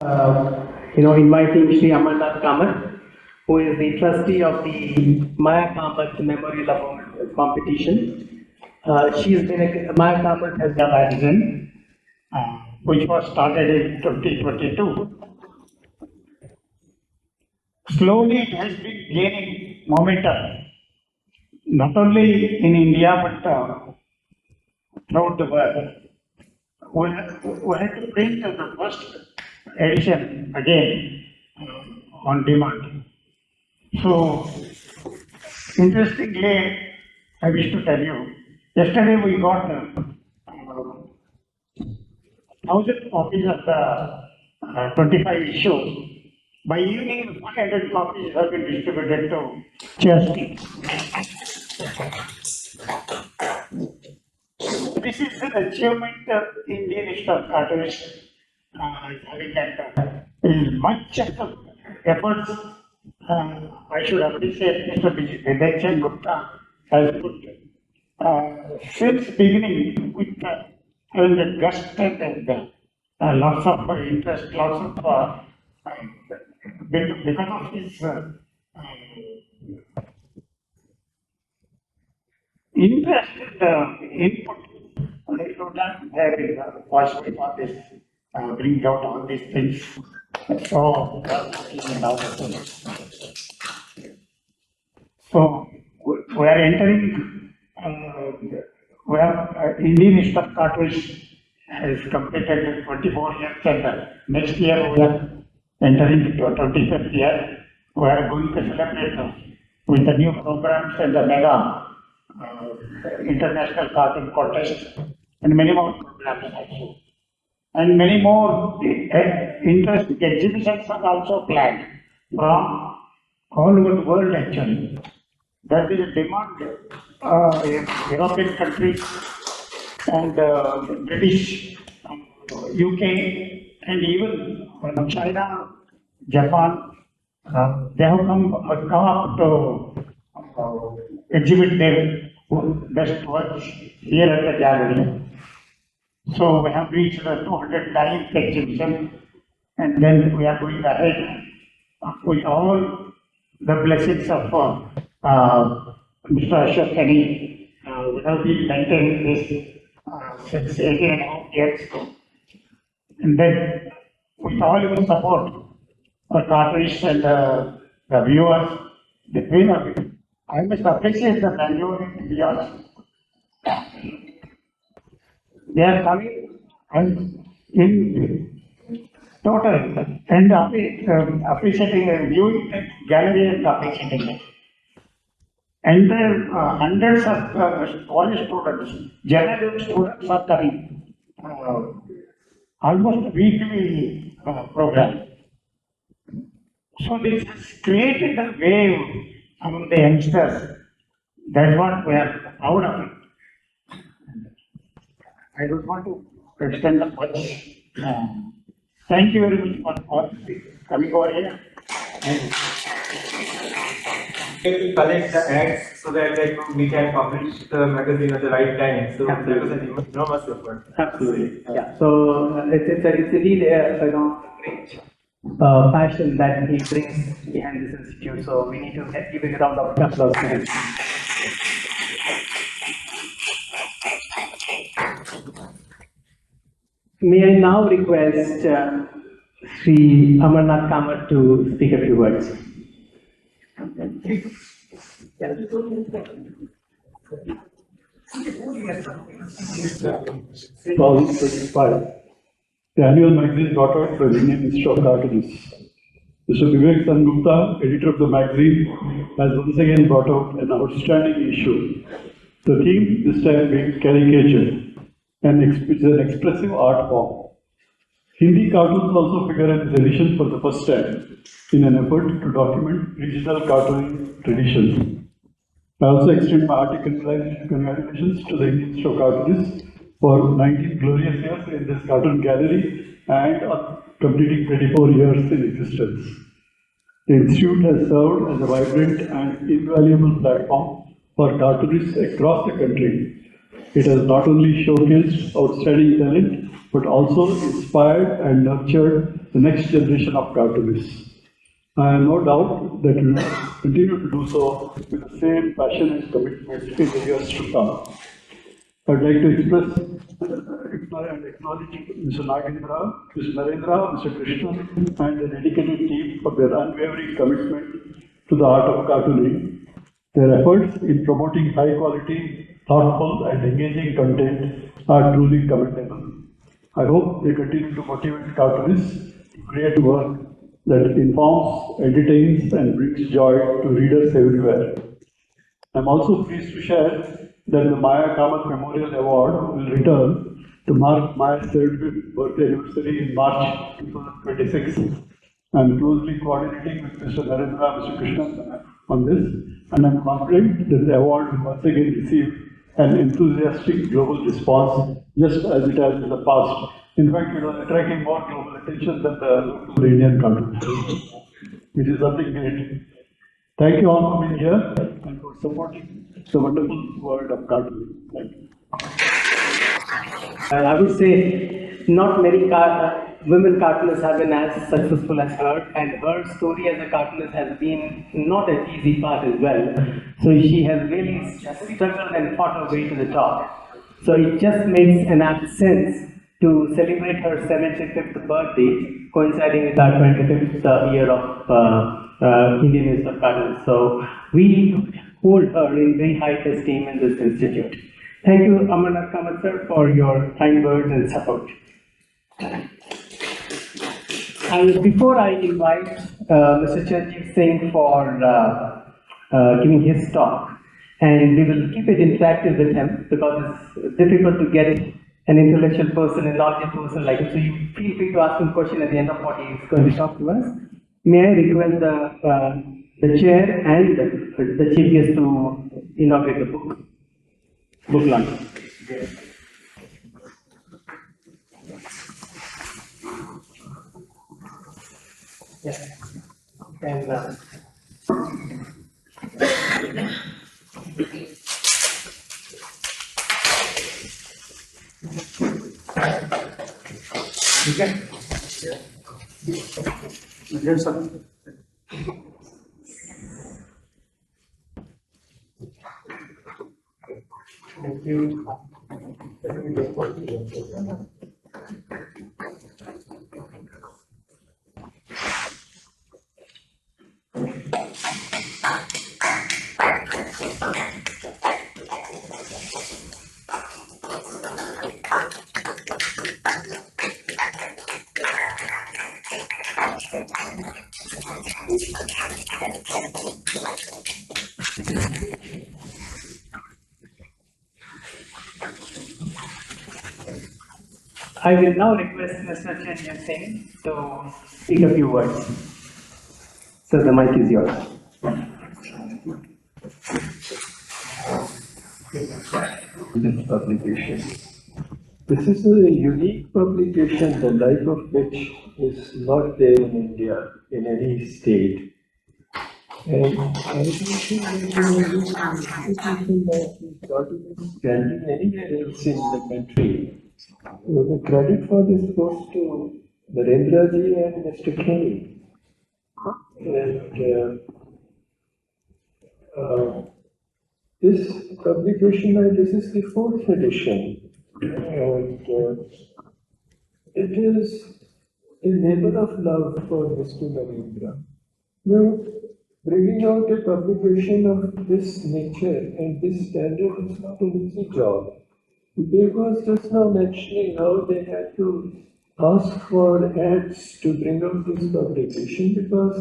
Inviting Shri Amarnath Kamath, who is the trustee of the Maya Kamath Memorial Award competition. Maya Kamath has the magazine, which was started in 2022. Slowly it has been gaining momentum, not only in India but throughout the world. We had to print the first edition again on demand. So, interestingly, I wish to tell you, yesterday we got 1,000 copies of the 25 issue. By evening, 500 copies have been distributed to charity. This is an achievement of Indian Institute of Cartoonists having that much efforts. I should appreciate Mr. Vijay Gupta has put since beginning with having the gust and lots of interest, lots of because of his interest and input. There is a possibility for this brings out all these things. So, we are entering. We have Indian Institute of Cartoonists has completed 24 years, and next year we are entering into a 25th year. We are going to celebrate with the new programs and the mega international cartoon contest and many more programs also. And many more interesting exhibitions are also planned from all over the world actually. There is a demand in European countries and British, UK, and even China, Japan. They have come up to exhibit their best works here at the gallery. So we have reached the 209th exhibition, and then we are going ahead with all the blessings of Mr. Ashok Kenny. We have been maintaining this since 18.5 years. And then with all your support, our cartoonists and the viewers, I must appreciate the Bengaluru viewers. They are coming and in total and appreciating and viewing the gallery and appreciating it. And there are hundreds of college students, general students are coming, almost weekly program. So this has created a wave among the youngsters. That's what we are proud of it. I don't want to extend the much. Thank you very much for coming over here. To collect the ads so that we can publish the magazine at the right time. So that was an enormous effort. Absolutely. Yeah. So it's really great passion that he brings behind this institute. So we need to give a round of applause to him. May I now request Sri Amarnath Kamath to speak a few words. The annual magazine brought out by the Indian Institute of Cartoonists. Mr. Vivek Gupta, editor of the magazine, has once again brought out an outstanding issue. The theme this time being Caricature, which is an expressive art form. Hindi cartoons also figure in this edition for the first time in an effort to document regional cartooning traditions. I also extend my hearty congratulations to the Indian Institute of Cartoonists for 19 glorious years in this cartoon gallery and completing 24 years in existence. The Institute has served as a vibrant and invaluable platform for cartoonists across the country It has not only showcased outstanding talent, but also inspired and nurtured the next generation of cartoonists. I have no doubt that we will continue to do so with the same passion and commitment in the years to come. I'd like to express and acknowledge Mr. Nagendra, Mr. Narendra, Mr. Krishnan, and the dedicated team for their unwavering commitment to the art of cartooning. Their efforts in promoting high quality, thoughtful, and engaging content are truly commendable. I hope they continue to motivate cartoonists to create work that informs, entertains, and brings joy to readers everywhere. I'm also pleased to share that the Maya Kamath Memorial Award will return to mark Maya's 75th birthday anniversary in March 2026. I'm closely coordinating with Mr. Narendra, Mr. Krishnan on this, and I'm confident that the award will once again receive an enthusiastic global response, just as it has in the past. In fact, it was attracting more global attention than the local Indian cartoons, which is something great. Thank you all for being here and for supporting the wonderful world of cartooning. Thank you. I would say not many women cartoonists have been as successful as her, and her story as a cartoonist has been not an easy path as well. So she has really struggled and fought her way to the top. So it just makes an apt sense to celebrate her 75th birthday, coinciding with our 25th year of Indian Institute of Cartoonists. So we hold her in very high esteem in this institute. Thank you, Amarnath Kamath sir, for your kind words and support. And before I invite Mr. Chanjeev Singh for giving his talk, and we will keep it interactive with him because it's difficult to get an intellectual person, a knowledgeable person like him. So you feel free to ask him a question at the end of what he is going to talk to us. May I request the chair and the chief guest to inaugurate the book launch. Yes. And okay. Here's something. Thank you. I will now request Mr. Chanjeev Singh to speak a few words. So the mic is yours. This publication. This is a unique publication, the like of which is not there in India, in any state. And I don't think that is standing anywhere else in the country. So the credit for this goes to Narendra ji and Mr. Kenny. And this publication, this is the 4th edition. And it is a labor of love for Mr. Narendra. Now, bringing out a publication of this nature and this standard is not an easy job. Vivek was just now mentioning how they had to ask for ads to bring out this publication because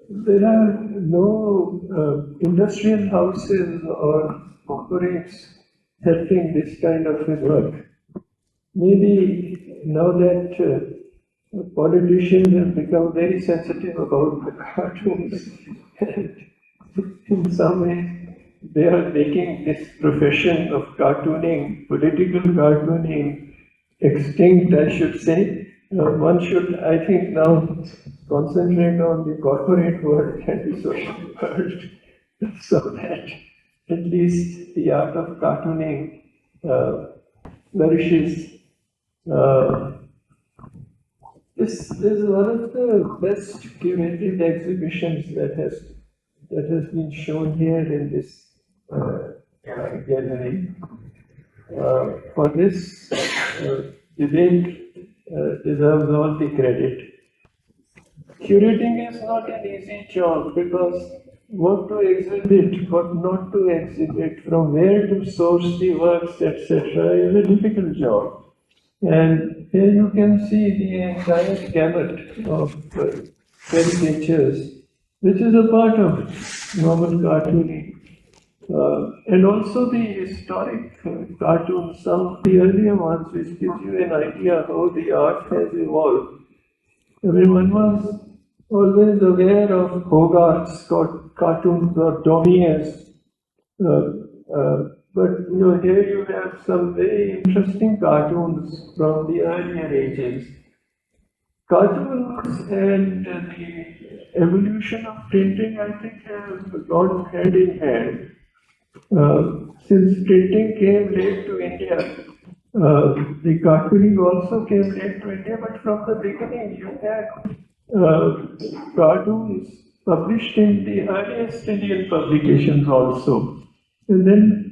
there are no industrial houses or corporates helping this kind of a work. Maybe now that politicians have become very sensitive about the cartoons, in some ways they are making this profession of cartooning, political cartooning, extinct, I should say. One should, I think, now concentrate on the corporate world and the social world so that at least the art of cartooning flourishes. This is one of the best curated exhibitions that has been shown here in this gallery. For this, Vivek deserves all the credit. Curating is not an easy job because what to exhibit, what not to exhibit, from where to source the works, etc., is a difficult job. And here you can see the entire gamut of caricatures, which is a part of normal cartooning. And also the historic cartoons, some of the earlier ones, which gives you an idea how the art has evolved. I mean, one was always aware of Hogarth's cartoons or Domier's, but here you have some very interesting cartoons from the earlier ages. Cartoons and the evolution of printing, I think, have gone hand in hand. Since printing came late to India, the cartooning also came late to India, but from the beginning you had cartoons published in the earliest Indian publications also. And then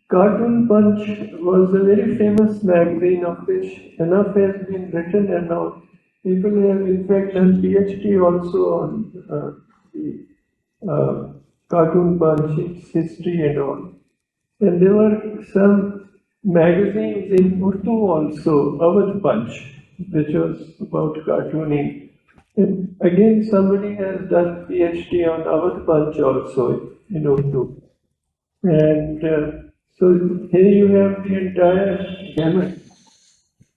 Cartoon Punch was a very famous magazine of which enough has been written, and now people have in fact done PhD also on the Cartoon Punch, its history and all. And there were some magazines in Urdu also, Awadh Punch, which was about cartooning. And again, somebody has done PhD on Awadh Punch also in Urdu. And so here you have the entire gamut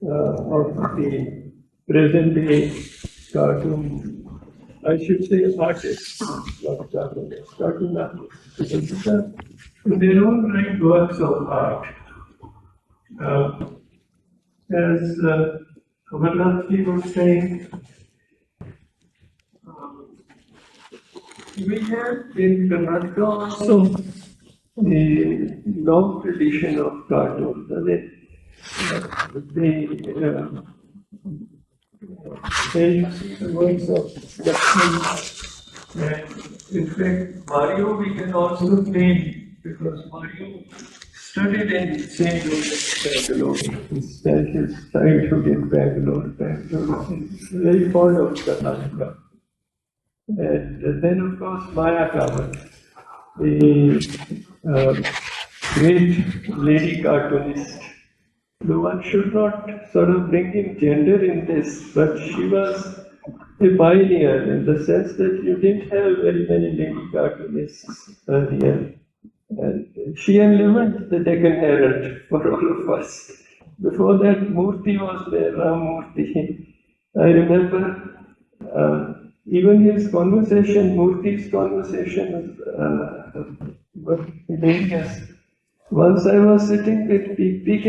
of the present day cartoon, I should say artists, not cartoonists, cartoon artists, because these are their own right works of art. As Amarnathji was saying, we have in Karnataka also a long tradition of cartoons. There you see the works of Lakshman, and in fact Mario we can also name because Mario studied in St. Louis, Bangalore. He spent his childhood in Bangalore. Bangalore is very fond of Karnataka. And then, of course, Maya Kamat, the great lady cartoonist. Though one should not sort of bring in gender in this, but she was a pioneer in the sense that you didn't have very many lady cartoonists earlier. And she enlivened the Deccan Herald for all of us. Before that, Murthy was there, Ram Murthy. I remember even his conversation, Murthy's conversation was hilarious. Once I was sitting with PK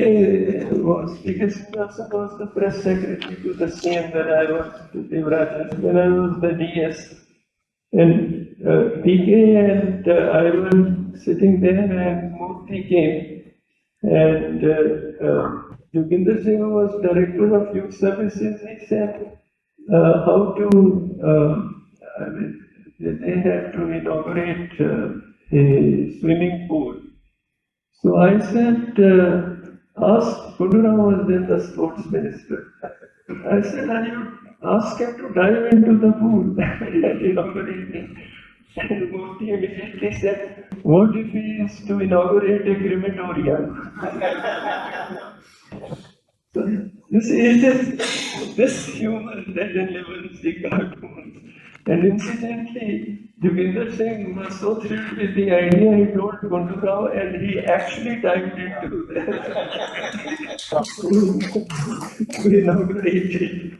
Srinivasan was the press secretary to the CM when I was to Devarajan, when I was the DS. And PK and I were sitting there and Murthy came. And Joginder Singh, who was director of youth services, he said, how to, they had to inaugurate a swimming pool. So I said, ask, Kundurao was then the sports minister. I said, I would ask him to dive into the pool and inaugurate it. And Murthy immediately said, what if he is to inaugurate a crematorium? So, you see, it is this humor that enlivens the cartoons. And incidentally, Joginder Singh was so thrilled with the idea, he told Kundurao, and he actually dived into to inaugurate it.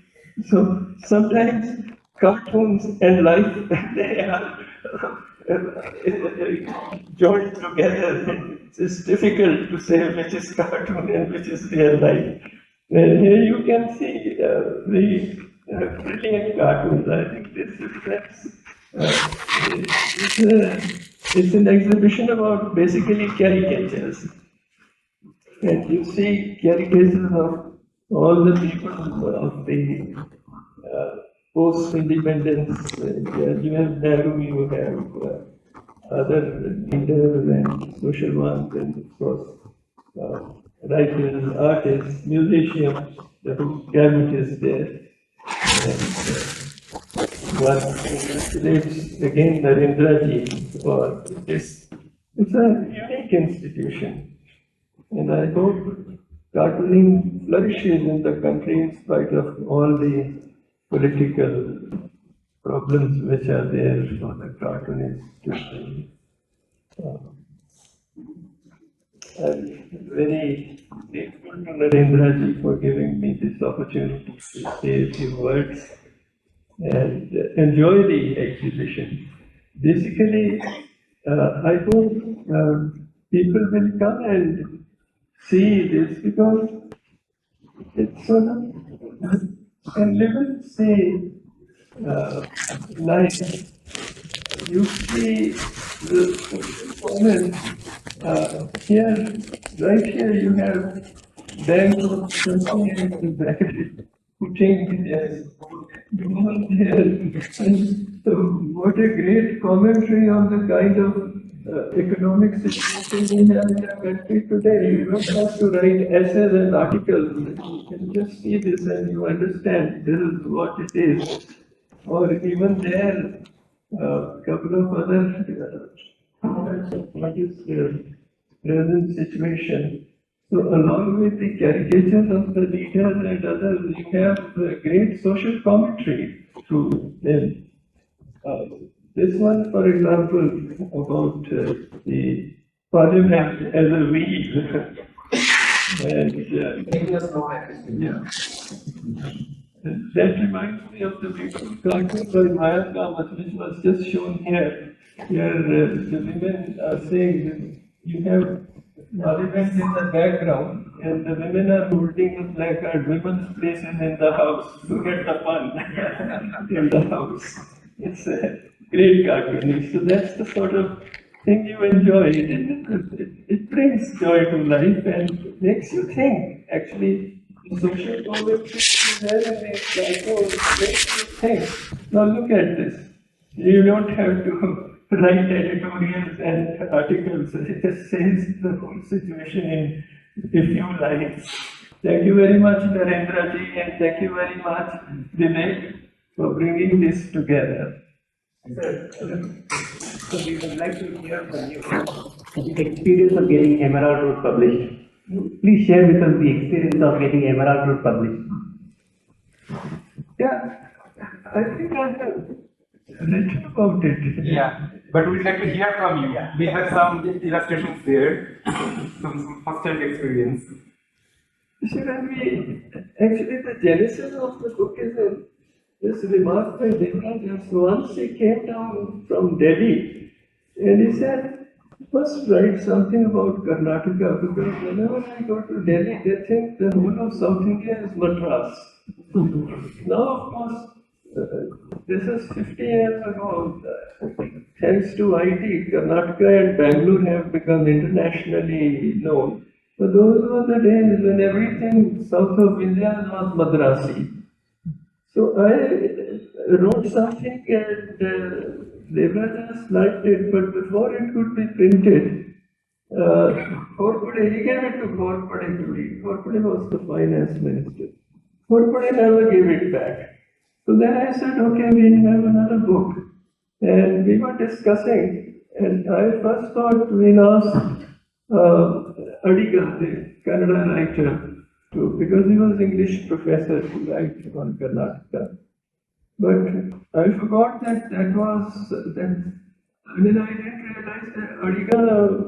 So sometimes cartoons and life, they are joined together. It's difficult to say which is cartoon and which is real life. And here you can see the brilliant cartoons. I think this reflects. It's an exhibition about basically caricatures. and you see caricatures of all the people of the post-independence. You have Nehru, you have other leaders and social ones, and of course writers, artists, musicians, the whole gamut is there. And one congratulates again Narendraji for this. It's a unique institution, and I hope cartooning flourishes in the country in spite of all the political problems which are there for the cartoonists to I'm very grateful to Narendraji for giving me this opportunity to say a few words and enjoy the exhibition. Basically, I hope people will come and see this because it's sort of a living, say, life. You see the comments here, right here you have bank of putting yes, so what a great commentary on the kind of economic situation we have in our country today. You don't have to write essays and articles. You can just see this and you understand this is what it is. Or even there, a couple of other what is the present situation. So along with the caricatures of the leaders and others, you have a great social commentary through them. This one, for example, about the parliament as a weed. And yeah. That reminds me of the beautiful cartoon by Maya Kamath, which was just shown here, where the women are saying you have parliament in the background and the women are holding the placard, women's place is in the house, look at the fun in the house. It's a great cartoon. So that's the sort of thing you enjoy. It brings joy to life and makes you think. Actually, social commentary there in the cartoon makes you think. Now look at this. You don't have to write editorials and articles. It just says the whole situation in a few lines. Thank you very much, Narendraji, and thank you very much, Dinesh, for bringing this together. So we would like to hear from you the experience of getting Emerald Road published. Please share with us the experience of getting Emerald Road published. Yeah, I think I have written about it. Yeah, but we'd like to hear from you. We have some illustrations there, some first-hand experience. Actually, the genesis of the book is this remark by Devraj. Once he came down from Delhi and he said, first write something about Karnataka because whenever I go to Delhi, they think the whole of South India is Madras. Now, of course, this is 50 years ago. Thanks to IT, Karnataka and Bangalore have become internationally known. But those were the days when everything south of India was Madrasi. So I wrote something and they were just liked it, but before it could be printed, he gave it to Khorpade to read. Khorpade was the finance minister. Khorpade never gave it back. So then I said, okay, we have another book. And we were discussing, and I first thought we'll ask Adiga, the Kannada writer, because he was English professor to write on Karnataka. But I forgot that I didn't realize that Adiga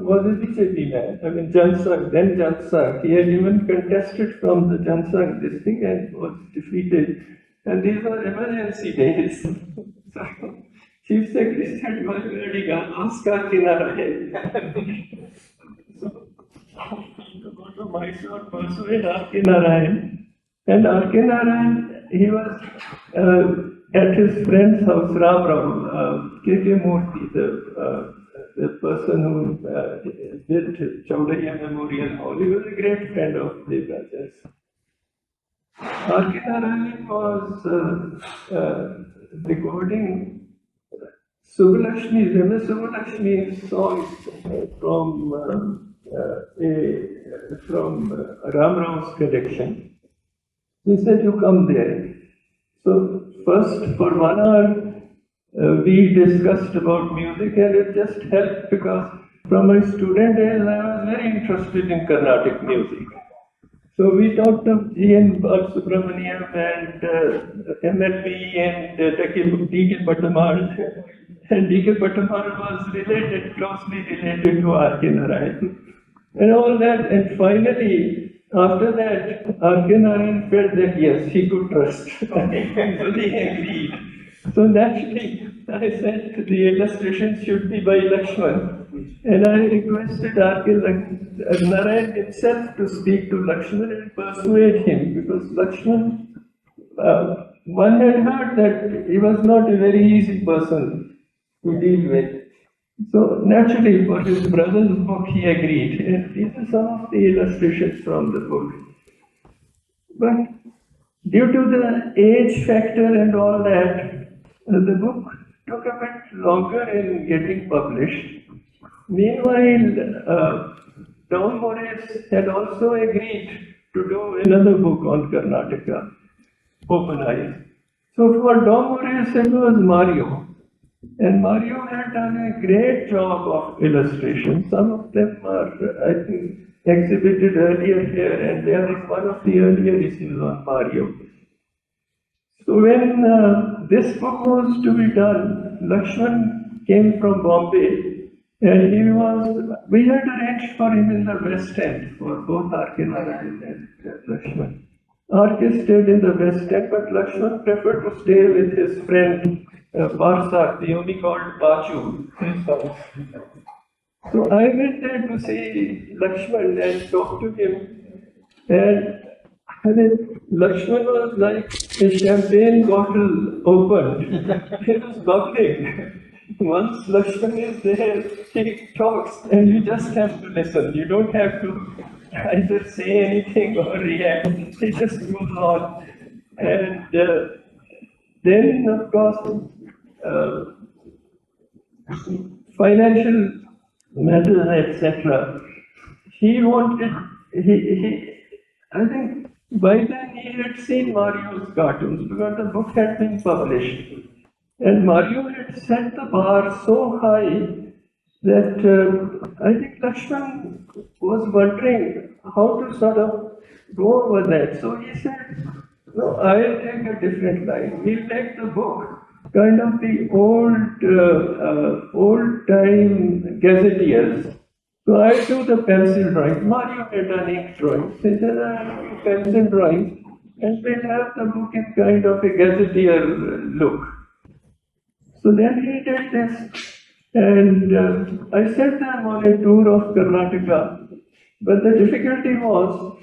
was a BJP man. I mean, then Jansang. He had even contested from the Jansang this thing and was defeated. And these were emergency days. So, Chief Secretary said, Adiga, ask Kartinarayan. So, to go to Mysore, persuade R.K. Narayan. And R.K. Narayan, he was at his friend's house, Ram K.K. Murthy, the the person who built Chaudhary Memorial Hall. He was a great friend of Devraja's. R.K. Narayan was recording Subbalakshmi's, MS Subbalakshmi's songs from Ram Rao's collection. He said, you come there. So first for 1 hour we discussed about music, and it just helped because from my student days I was very interested in Carnatic music. So we talked of G.N. Balasubramaniam and MLP and D.K. Bhattamal. And D.K. Bhattamal was closely related to R.K. Narayan. And all that, and finally, after that, R.K. Narayan felt that yes, he could trust. So they agreed. So naturally, I said the illustration should be by Lakshman. And I requested R.K. Narayan himself to speak to Lakshman and persuade him, because Lakshman, one had heard that he was not a very easy person to deal with. So naturally, for his brother's book, he agreed. And these are some of the illustrations from the book. But due to the age factor and all that, the book took a bit longer in getting published. Meanwhile, Tom Morris had also agreed to do another book on Karnataka, Open Eyes. So for Tom Morris, it was Mario. And Mario had done a great job of illustration. Some of them are, I think, exhibited earlier here, and there is one of the earlier issues on Mario. So when this book was to be done, Lakshman came from Bombay, and we had arranged for him in the West End for both R.K. Narayan and Lakshman. R.K. stayed in the West End, but Lakshman preferred to stay with his friend Barsak, the only called Bachu, his house. So I went there to see Lakshman and talk to him, and Lakshman was like a champagne bottle opened. It was bubbling. Once Lakshman is there, he talks, and you just have to listen. You don't have to either say anything or react. He just goes on. And then, of course, financial matters, etc. He wanted, I think by then he had seen Mario's cartoons because the book had been published. And Mario had set the bar so high that I think Lakshman was wondering how to sort of go over that. So he said, no, I'll take a different line. We'll take the book, kind of the old-time gazetteers. So I do the pencil drawing. Mario had done ink drawings. He said, I'll do pencil drawings, and we'll have the book in kind of a gazetteer look. So then he did this, and I sent them on a tour of Karnataka. But the difficulty was,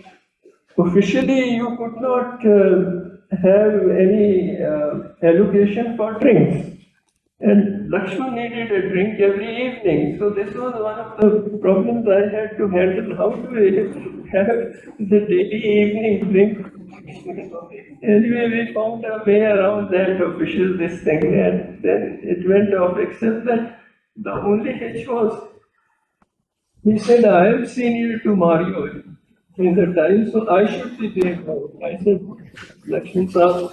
officially you could not have any allocation for drinks. And Lakshman needed a drink every evening. So this was one of the problems I had to handle. How to have the daily evening drink? Anyway, we found a way around that official this thing, and then it went off, except that the only hitch was, he said, I am senior to Mario in the time, so I should be there now. I said, Lakshman Saab,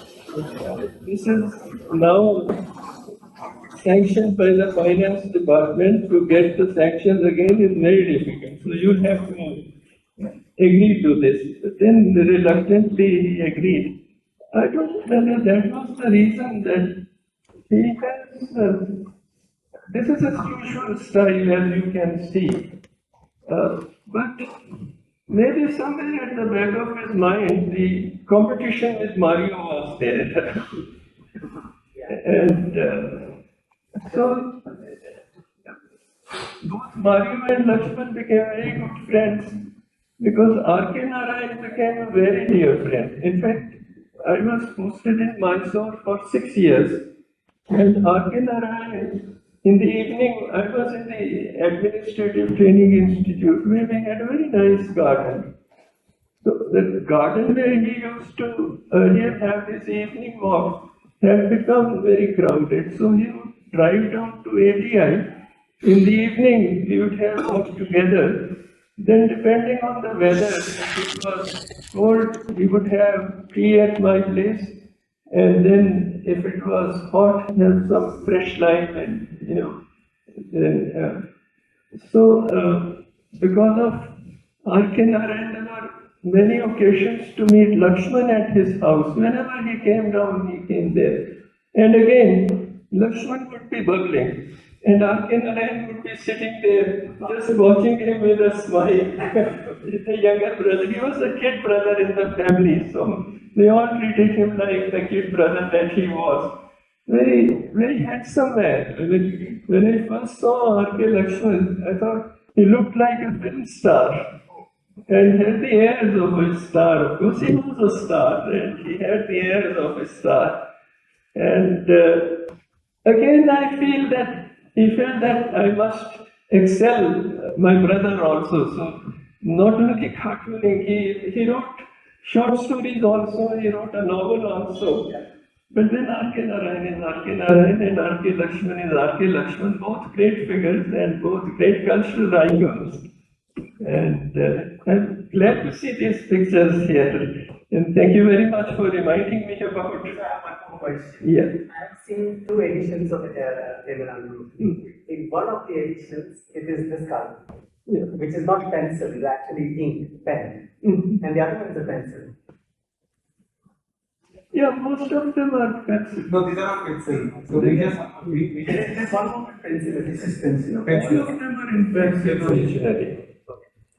this is now sanctioned by the finance department. To get the sanctions again is very difficult. So you'll have to agree to this. But then reluctantly he agreed. I don't know whether that was the reason that he has, this is his usual style, as you can see. But maybe somewhere at the back of his mind, the competition with Mario was there. And so both Mario and Lakshman became very good friends because R.K. Narayan became a very dear friend. In fact, I was posted in Mysore for 6 years, and R.K. Narayan in the evening, I was in the Administrative Training Institute where we had a very nice garden. So the garden where he used to earlier have his evening walk had become very crowded. So he would drive down to ADI. In the evening, we would have walk together. Then, depending on the weather, if it was cold, we would have tea at my place. And then, if it was hot, have some fresh lime and, then, because of R.K. Narayan, there were many occasions to meet Lakshman at his house. Whenever he came down, he came there. And again, Lakshman would be bubbling, and R.K. Narayan would be sitting there, just watching him with a smile. The younger brother, he was the kid brother in the family, so they all treated him like the kid brother that he was. Very, very handsome man. When I first saw R.K. Lakshman, I thought he looked like a film star and had the airs of a star. Of course, he was a star, and he had the airs of a star. And again, I feel that he felt that I must excel my brother also. So, not only cartooning, he wrote short stories also, he wrote a novel also. But then R.K. Narayan is R.K. Narayan and R.K. Lakshman is R.K. Lakshman, both great figures and both great cultural icons. And I'm glad to see these pictures here. And thank you very much for reminding me about. I have one more question. Yeah. I have seen two editions of Bengaluru. In one of the editions, it is this color, which is not pencil, it's actually ink, pen. And the other one is a pencil. Yeah, most of them are pencil. No, these are not pencil. So we just There's one more pencil, this is pencil. All of them are in pencil originally.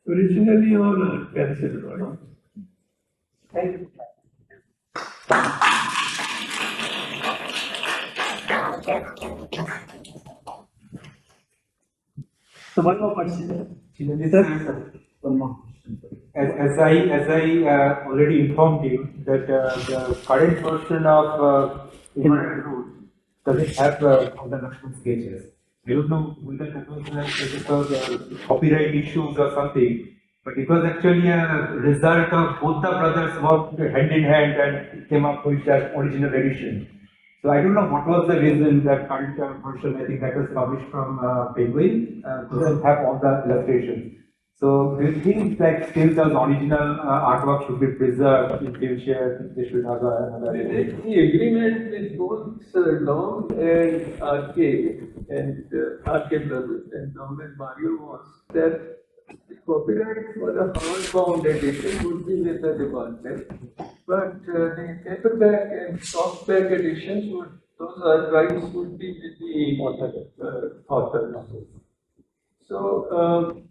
Originally all are pencil drawings. Thank you. So one more question. One more. as I already informed you that the current version of Human Root doesn't have all the Lakshman sketches. I don't know whether that was because copyright issues or something, but it was actually a result of both the brothers worked hand in hand and came up with that original edition. So I don't know what was the reason that current version, I think that was published from Penguin, doesn't have all the illustrations. So do you think that still the original artwork should be preserved in future? They should have another. The agreement with both Dom and RK and RK brothers and Dom and Mario was that the copyright for the hardbound edition would be with the department, but the paperback and softback editions would, those rights would be with the author. So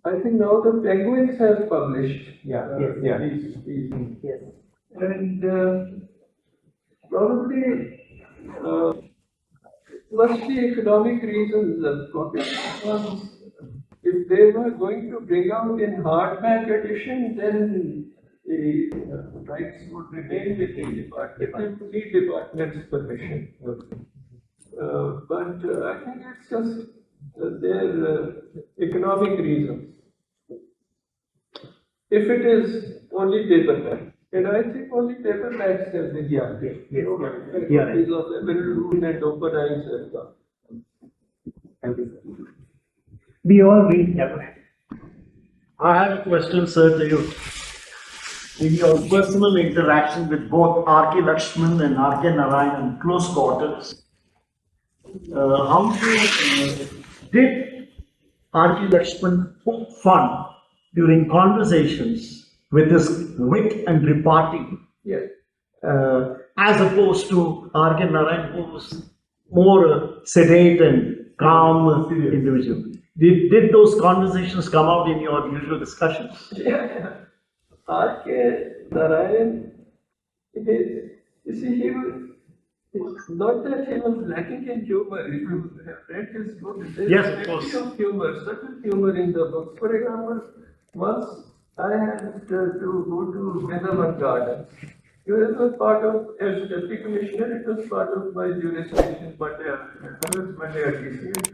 I think now the Penguins have published these. Yes. And probably must be economic reasons of copyright. If they were going to bring out in hardback edition, then the rights would remain with the department, the department's permission. But I think it's just their economic reasons. If it is only paperback, and I think only paperbacks have been copies of Eminent and Open Eyes have got. We all read paperback. I have a question, sir, to you. In your personal interaction with both R.K. Lakshman and R.K. Narayan in close quarters, did R.K. Lakshman poke fun during conversations with his wit and repartee, Yes. as opposed to R.K. Narayan, who was more sedate and calm individual? Did those conversations come out in your usual discussions? Yeah. R.K. Narayan, you see, he was, not that he was lacking in humor. If you have read his book, there Yes, is of course. plenty of humor, subtle humor in the book. For example, once I had to go to Bengaluru Garden, It was part of, as deputy commissioner, it was part of my jurisdiction, but I was Mandya district.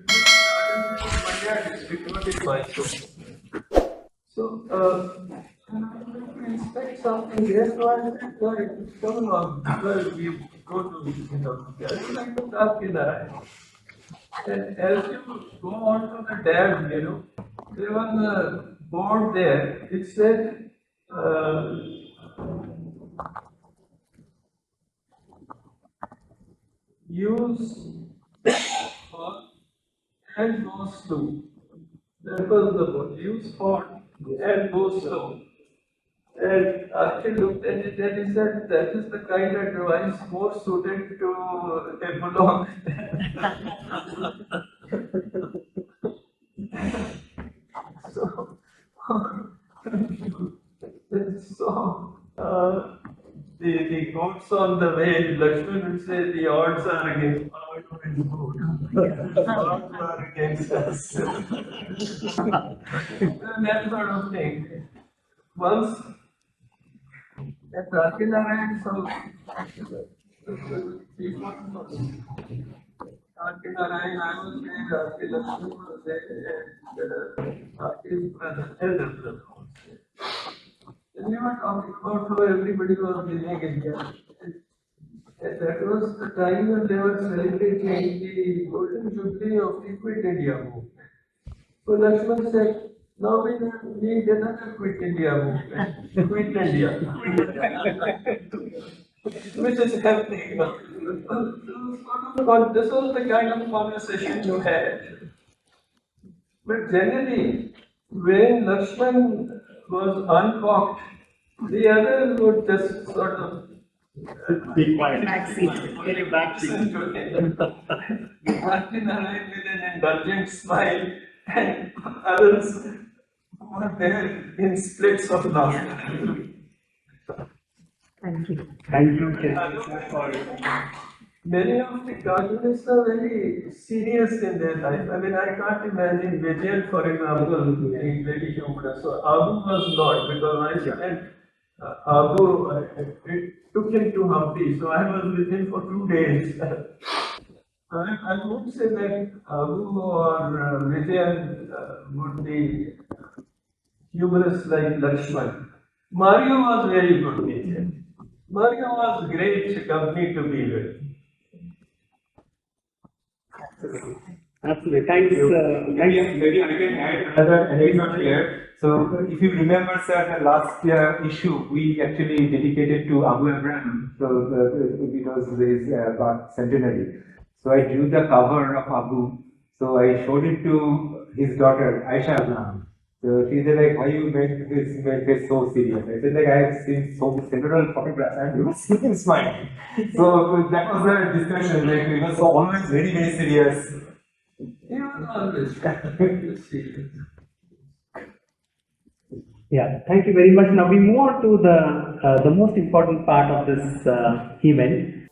Mandya district, what is my school? So, and I wanted to inspect something there, so I said, come along, well, we go to, I would like to Kartoonists. And as you go on to the dam, there was a board there, it said, use for and go slow. That was the board, use for and go slow. And after looked at it and he said, that is the kind of device more suited to a bullock. So, the goats on the way, Lakshman would say the odds are against the odds are against us. That sort of thing. Once at Kartoonists, I was there, Lakshman was there, and his brother, elder brother was there. And we were talking about how everybody was living in India. And that was the time when they were celebrating the golden jubilee of the Quit India movement. So Lakshman said, now we need another Quit India movement. Quit India. Which is happening now. This was the kind of conversation you had. But generally, when Lakshman was uncocked, the others would just sort of Be quiet. Very backseat. Kartoonists with an indulgent smile, and others were there in splits of laughter. Thank you, sir, for Many of the cartoonists are very serious in their life. I mean, I can't imagine Vijayan, for example, being very humorous. So Abu was not, because I spent Abu, it took him to Hampi, so I was with him for 2 days. I would say that Abu or Vijayan would be humorous like Lakshman. Mario was very good natured. Mario was great company to be with. absolutely. Thanks. Maybe I can add another anecdote here. So, if you remember, sir, the last issue we actually dedicated to Abu Abraham. So, it was his birth centenary. So, I drew the cover of Abu. So, I showed it to his daughter, Aisha Abraham. So, she said, like, why you made this so serious? I said, like, I have seen several photographs and you see him smiling. So, that was the discussion. Like, it was always very, very serious. He was always serious. Yeah, thank you very much. Now we move on to the most important part of this event.